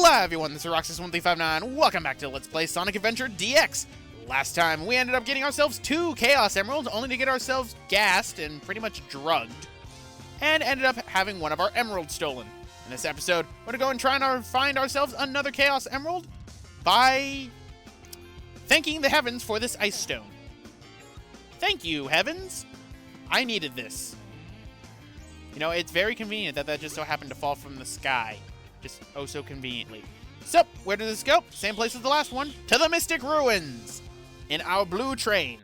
Hello everyone, this is Roxas1359. Welcome back to Let's Play Sonic Adventure DX. Last time, we ended up getting ourselves 2 Chaos Emeralds, only to get ourselves gassed and pretty much drugged, and ended up having one of our emeralds stolen. In this episode, we're going to go and try and find ourselves another Chaos Emerald by thanking the heavens for this ice stone. Thank you, heavens! I needed this. You know, it's very convenient that just so happened to fall from the sky. Just oh so conveniently. So, where did this go? Same place as the last one. To the Mystic Ruins! In our blue train.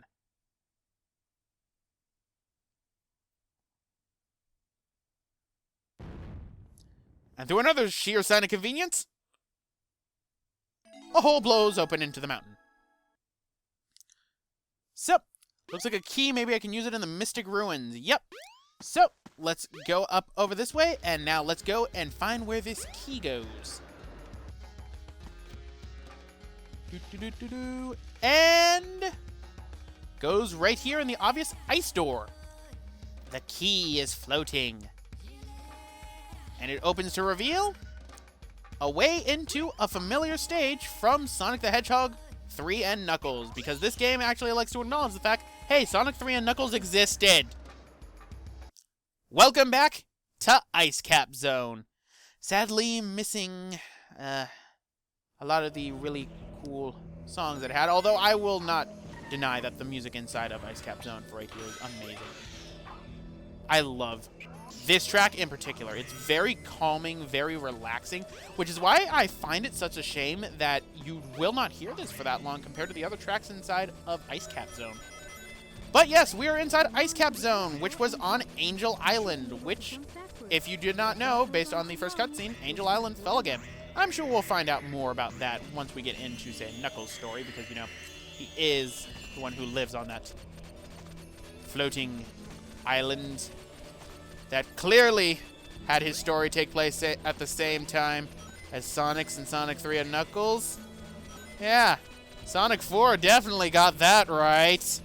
And through another sheer sign of convenience, a hole blows open into the mountain. So, looks like a key. Maybe I can use it in the Mystic Ruins. Yep. So, let's go up over this way, and now let's go and find where this key goes. And goes right here in the obvious ice door. The key is floating. And it opens to reveal a way into a familiar stage from Sonic the Hedgehog 3 and Knuckles, because this game actually likes to acknowledge the fact, hey, Sonic 3 and Knuckles existed. Welcome back to Ice Cap Zone. Sadly missing a lot of the really cool songs it had, although I will not deny that the music inside of Ice Cap Zone for right here is amazing. I love this track in particular. It's very calming, very relaxing, which is why I find it such a shame that you will not hear this for that long compared to the other tracks inside of Ice Cap Zone. But yes, we are inside Ice Cap Zone, which was on Angel Island, which, if you did not know, based on the first cutscene, Angel Island fell again. I'm sure we'll find out more about that once we get into, say, Knuckles' story, because, you know, he is the one who lives on that floating island that clearly had his story take place at the same time as Sonic's and Sonic 3 and Knuckles. Yeah, Sonic 4 definitely got that right.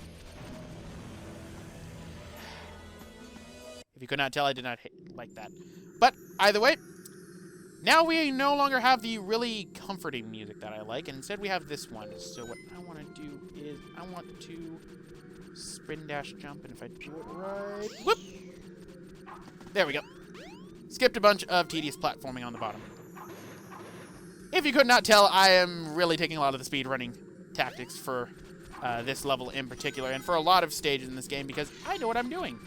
If you could not tell, I did not like that. But either way, now we no longer have the really comforting music that I like, and instead we have this one. So what I want to do is I want to spin dash jump, and if I do it right, whoop! There we go. Skipped a bunch of tedious platforming on the bottom. If you could not tell, I am really taking a lot of the speed running tactics for this level in particular, and for a lot of stages in this game, because I know what I'm doing.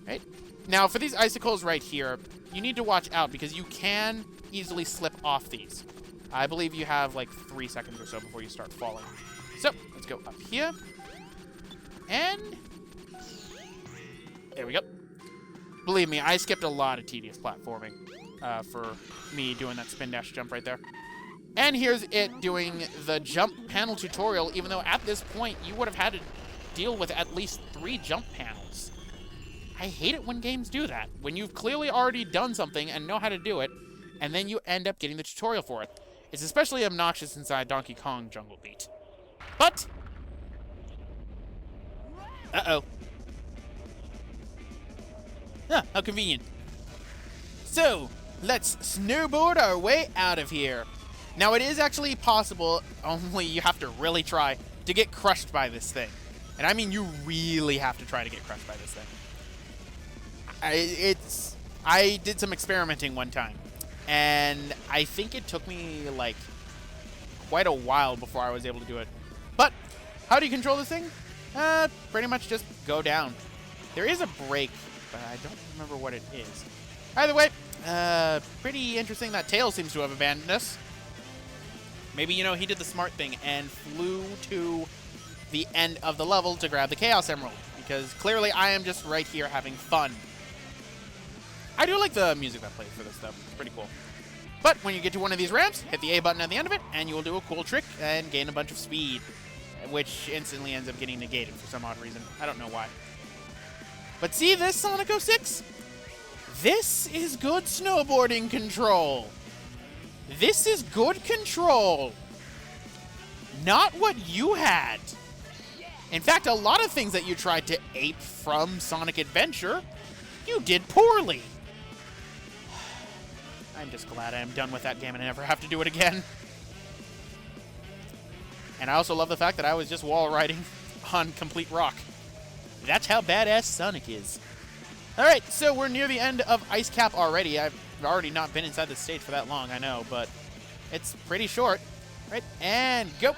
Right? Now, for these icicles right here, you need to watch out because you can easily slip off these. I believe you have like 3 seconds or so before you start falling. So, let's go up here. And there we go. Believe me, I skipped a lot of tedious platforming for me doing that spin dash jump right there. And here's it doing the jump panel tutorial, even though at this point you would have had to deal with at least 3 jump panels. I hate it when games do that, when you've clearly already done something and know how to do it, and then you end up getting the tutorial for it. It's especially obnoxious inside Donkey Kong Jungle Beat. But, uh-oh. Ah, how convenient. So, let's snowboard our way out of here. Now, it is actually possible, only you have to really try, to get crushed by this thing. And I mean, you really have to try to get crushed by this thing. I did some experimenting one time, and I think it took me, like, quite a while before I was able to do it. But, how do you control this thing? Pretty much just go down. There is a break, but I don't remember what it is. Either way, pretty interesting that Tails seems to have abandoned us. Maybe, you know, he did the smart thing and flew to the end of the level to grab the Chaos Emerald, because clearly I am just right here having fun. I do like the music that plays for this, though. It's pretty cool. But when you get to one of these ramps, hit the A button at the end of it, and you will do a cool trick and gain a bunch of speed, which instantly ends up getting negated for some odd reason. I don't know why. But see this, Sonic 06? This is good snowboarding control. This is good control. Not what you had. In fact, a lot of things that you tried to ape from Sonic Adventure, you did poorly. I'm just glad I am done with that game and I never have to do it again. And I also love the fact that I was just wall riding on complete rock. That's how badass Sonic is. Alright, so we're near the end of Ice Cap already. I've already not been inside the stage for that long, I know, but it's pretty short. Right, and go.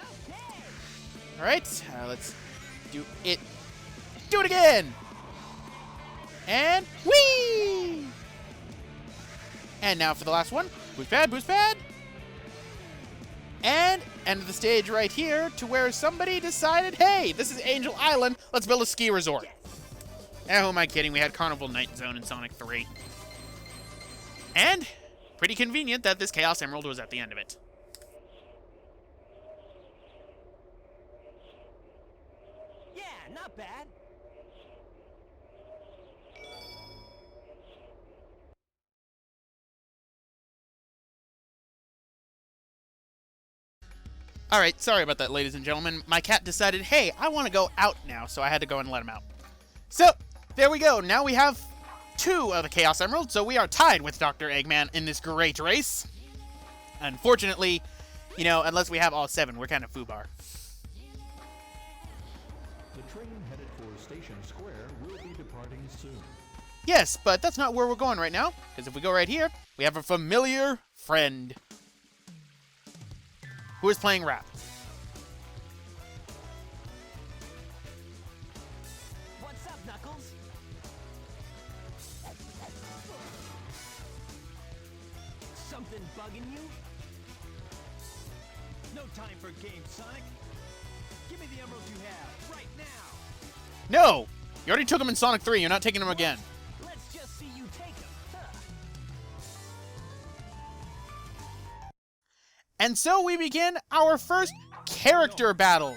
Alright, let's do it. Do it again! And whee! And now for the last one. Boost pad, boost pad. And end of the stage right here to where somebody decided, hey, this is Angel Island. Let's build a ski resort. Eh, who am I kidding? We had Carnival Night Zone in Sonic 3. And pretty convenient that this Chaos Emerald was at the end of it. Yeah, not bad. Alright, sorry about that, ladies and gentlemen. My cat decided, hey, I want to go out now, so I had to go and let him out. So, there we go. Now we have 2 of the Chaos Emeralds, so we are tied with Dr. Eggman in this great race. Unfortunately, you know, unless we have all 7, we're kind of foobar. The train headed for Station Square will be departing soon. Yes, but that's not where we're going right now, because if we go right here, we have a familiar friend who is playing rap. What's up, Knuckles? Something bugging you? No time for games, Sonic. Give me the emeralds you have, right now. No! You already took him in Sonic 3, you're not taking him again. Let's just see you take them. Huh. And so we begin our first character battle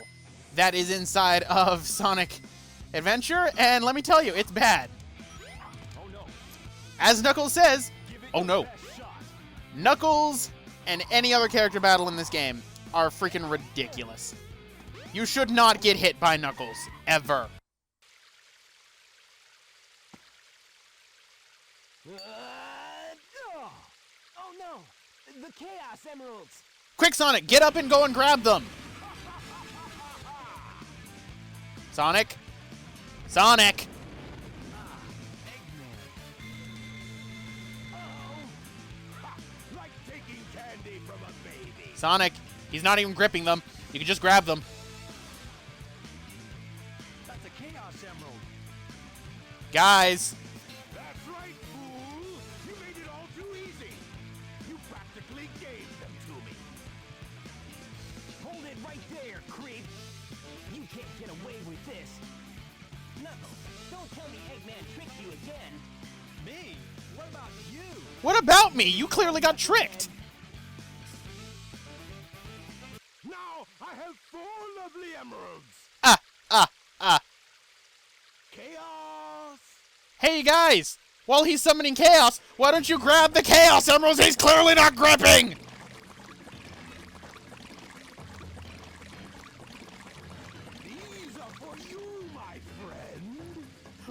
that is inside of Sonic Adventure, and let me tell you, it's bad. Oh no. As Knuckles says, Give it oh your no. best shot. Knuckles and any other character battle in this game are freaking ridiculous. You should not get hit by Knuckles, ever. Oh no! The Chaos Emeralds! Quick, Sonic, get up and go and grab them. Sonic? Sonic! Eggman. Like taking candy from a baby. Sonic, he's not even gripping them. You can just grab them. That's a Chaos Emerald. Guys, That's right, fool! You made it all too easy! You practically gave them to me! Hold it right there, creep! You can't get away with this! Knuckles, don't tell me Eggman tricked you again! Me? What about you? what about me? You clearly got tricked. Now I have 4 lovely emeralds! Chaos! Hey, guys, while he's summoning Chaos, why don't you grab the Chaos Emeralds he's clearly not gripping? These are for you, my friend!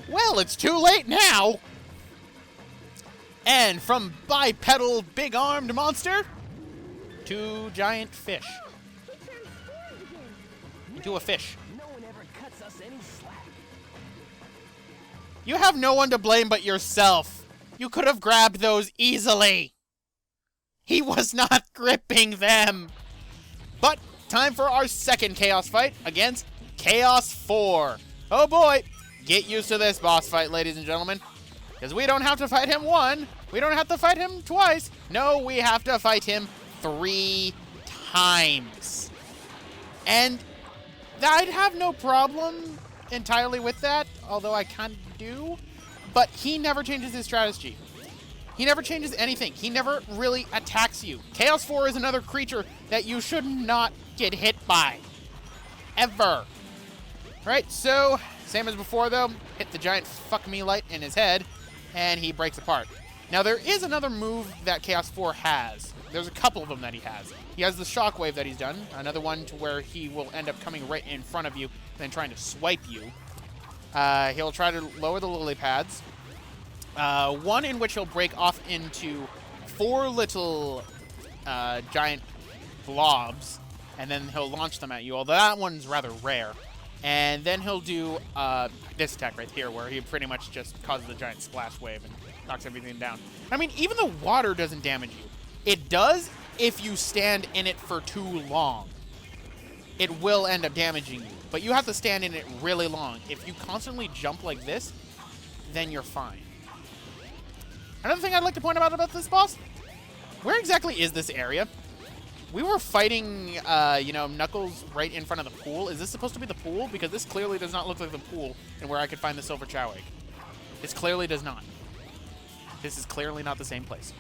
Well, it's too late now. And from bipedal big-armed monster to giant fish. Into a fish. No one ever cuts us any slack. You have no one to blame but yourself. You could have grabbed those easily. He was not gripping them. But time for our second Chaos fight against Chaos 4. Oh boy, get used to this boss fight, ladies and gentlemen. Because we don't have to fight him 1. We don't have to fight him twice. No, we have to fight him 3 times. And I'd have no problem entirely with that, although I kind of do. But he never changes his strategy. He never changes anything. He never really attacks you. Chaos 4 is another creature that you should not get hit by. Ever. Right, so, same as before though, hit the giant fuck me light in his head, and he breaks apart. Now there is another move that Chaos 4 has. There's a couple of them that he has. He has the shockwave that he's done, another one to where he will end up coming right in front of you, then trying to swipe you. He'll try to lower the lily pads. One in which he'll break off into 4 little giant blobs, and then he'll launch them at you, although that one's rather rare. And then he'll do this attack right here, where he pretty much just causes a giant splash wave and knocks everything down. I mean, even the water doesn't damage you. It does if you stand in it for too long. It will end up damaging you, but you have to stand in it really long. If you constantly jump like this, then you're fine. Another thing I'd like to point out about this boss, where exactly is this area? We were fighting, you know, Knuckles right in front of the pool. Is this supposed to be the pool? Because this clearly does not look like the pool and where I could find the Silver Chow Egg. This clearly does not. This is clearly not the same place.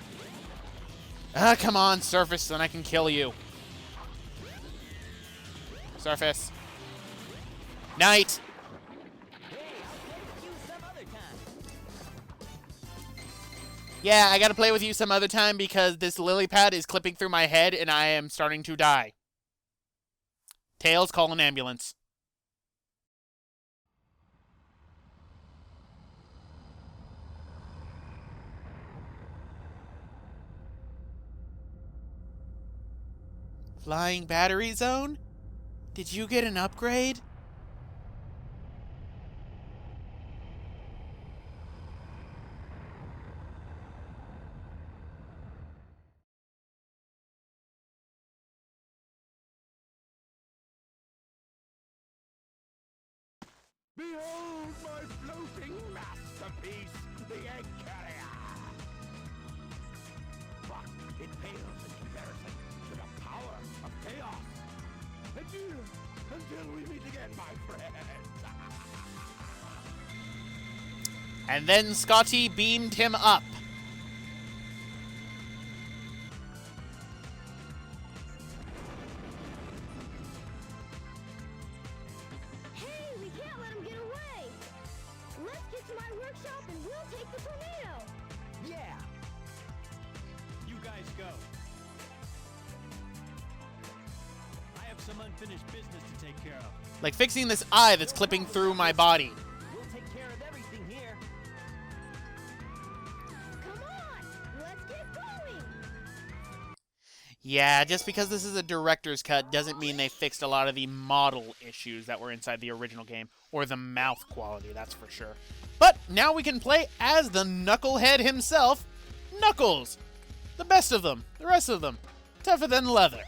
Ah, come on, Surface, then I can kill you. Surface. Night. Yeah, I gotta play with you some other time because this lily pad is clipping through my head and I am starting to die. Tails, call an ambulance. Flying battery zone? Did you get an upgrade? Behold my floating masterpiece, the Egg Carrier! But it pales in comparison to the power of chaos. Adieu, until we meet again, my friends. And then Scotty beamed him up. Yeah! You guys go. I have some unfinished business to take care of. Like fixing this eye that's clipping through my body. We'll take care of everything here. Come on, let's get going. Yeah, just because this is a director's cut doesn't mean they fixed a lot of the model issues that were inside the original game, or the mouth quality, that's for sure. But now we can play as the Knucklehead himself, Knuckles! The best of them, the rest of them, tougher than leather.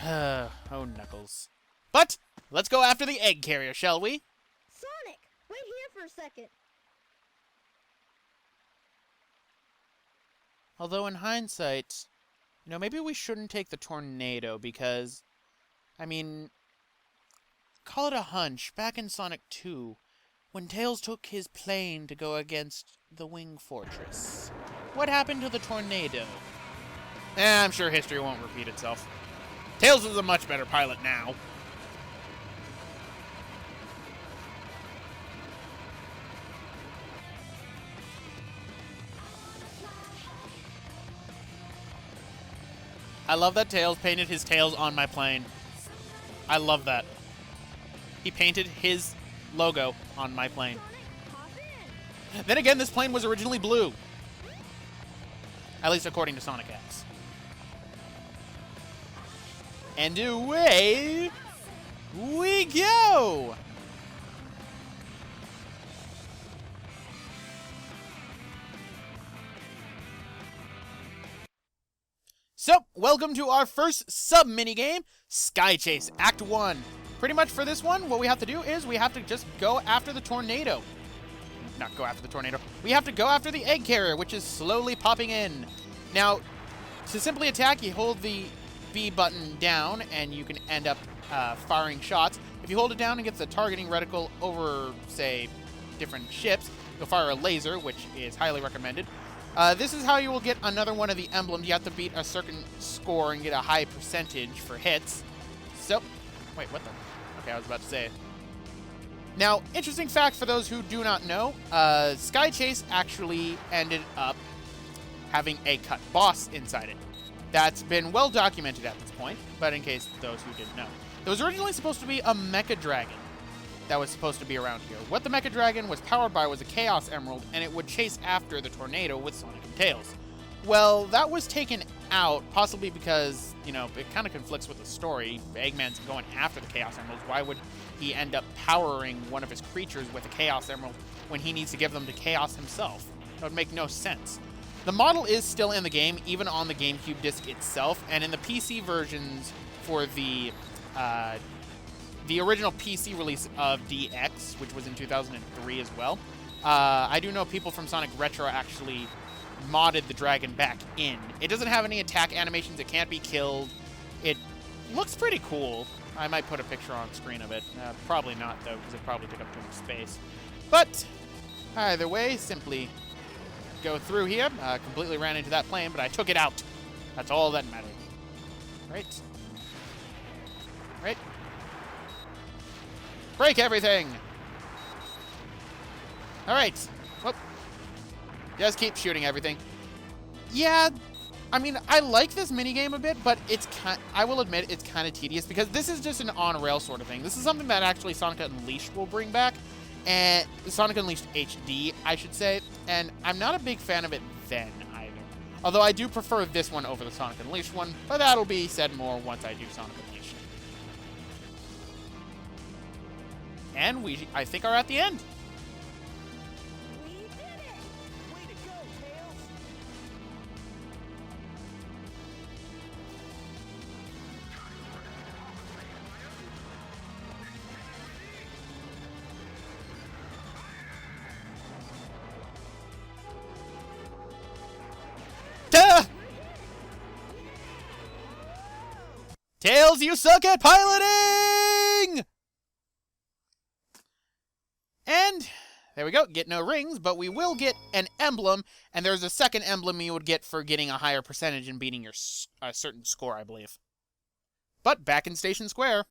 Oh, Knuckles. But, let's go after the egg carrier, shall we? Sonic, wait here for a second. Although in hindsight, you know, maybe we shouldn't take the tornado because, I mean, call it a hunch, back in Sonic 2, when Tails took his plane to go against the Wing Fortress, what happened to the tornado? I'm sure history won't repeat itself. Tails is a much better pilot now. I love that Tails painted his tails on my plane. I love that. He painted his logo on my plane. Then again, this plane was originally blue. At least according to Sonic X. And away we go! So, welcome to our first sub-minigame, Skychase, Act 1. Pretty much for this one, what we have to do is we have to just go after the tornado. Not go after the tornado. We have to go after the egg carrier, which is slowly popping in. Now, to simply attack, you hold the B button down, and you can end up firing shots. If you hold it down and gets the targeting reticle over, say, different ships, you'll fire a laser, which is highly recommended. This is how you will get another one of the emblems. You have to beat a certain score and get a high percentage for hits. So, wait, what the? Okay, I was about to say. Now, interesting fact for those who do not know, Skychase actually ended up having a cut boss inside it. That's been well documented at this point, but in case those who didn't know. There was originally supposed to be a Mecha Dragon that was supposed to be around here. What the Mecha Dragon was powered by was a Chaos Emerald, and it would chase after the tornado with Sonic and Tails. Well, that was taken out, possibly because, you know, it kind of conflicts with the story. Eggman's going after the Chaos Emeralds. Why would he end up powering one of his creatures with a Chaos Emerald when he needs to give them to Chaos himself? That would make no sense. The model is still in the game, even on the GameCube disc itself, and in the PC versions for the original PC release of DX, which was in 2003 as well. I do know people from Sonic Retro actually modded the dragon back in. It doesn't have any attack animations. It can't be killed. It looks pretty cool. I might put a picture on screen of it. Probably not, though, because it probably took up too much space. But either way, simply go through here. Completely ran into that plane, but I took it out. That's all that mattered. Right. Right. Break everything! Alright. Whoop. Just keep shooting everything. Yeah, I mean, I like this minigame a bit, but I will admit it's kind of tedious because this is just an on-rail sort of thing. This is something that actually Sonic Unleashed will bring back. And Sonic Unleashed HD, I should say. And I'm not a big fan of it then, either. Although I do prefer this one over the Sonic Unleashed one, but that'll be said more once I do Sonic Unleashed. And we, I think, are at the end. We did it! Way to go, Tails! Duh! Tails, you suck at piloting! And there we go. Get no rings, but we will get an emblem, and there's a second emblem you would get for getting a higher percentage and beating your a certain score, I believe. But back in Station Square.